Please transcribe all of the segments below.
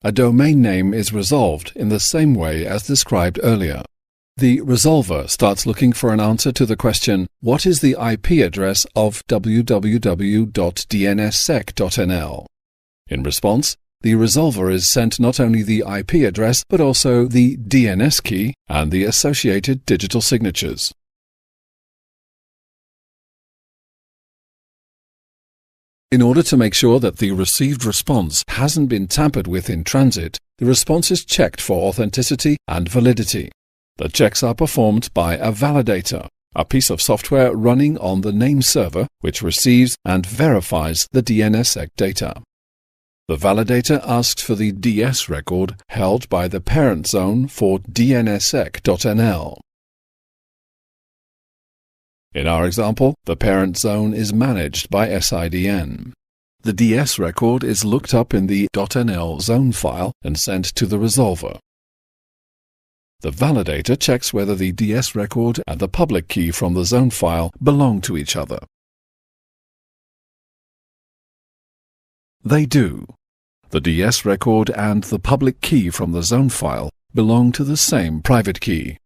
A domain name is resolved in the same way as described earlier. The resolver starts looking for an answer to the question, what is the IP address of www.dnssec.nl? In response, the resolver is sent not only the IP address but also the DNS key and the associated digital signatures. In order to make sure that the received response hasn't been tampered with in transit, the response is checked for authenticity and validity. The checks are performed by a validator, a piece of software running on the name server which receives and verifies the DNSSEC data. The validator asks for the DS record held by the parent zone for dnssec.nl. In our example, the parent zone is managed by SIDN. The DS record is looked up in the .nl zone file and sent to the resolver. The validator checks whether the DS record and the public key from the zone file belong to each other. They do. The DS record and the public key from the zone file belong to the same private key.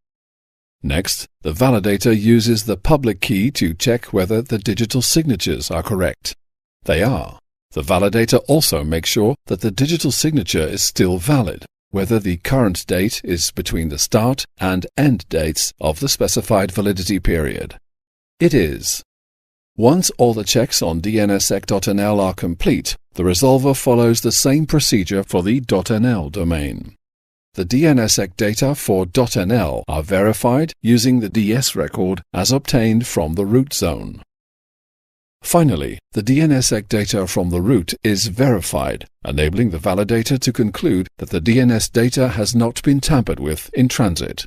Next, the validator uses the public key to check whether the digital signatures are correct. They are. The validator also makes sure that the digital signature is still valid, whether the current date is between the start and end dates of the specified validity period. It is. Once all the checks on dnssec.nl are complete, the resolver follows the same procedure for the .nl domain. The DNSSEC data for .nl are verified using the DS record as obtained from the root zone. Finally, the DNSSEC data from the root is verified, enabling the validator to conclude that the DNS data has not been tampered with in transit.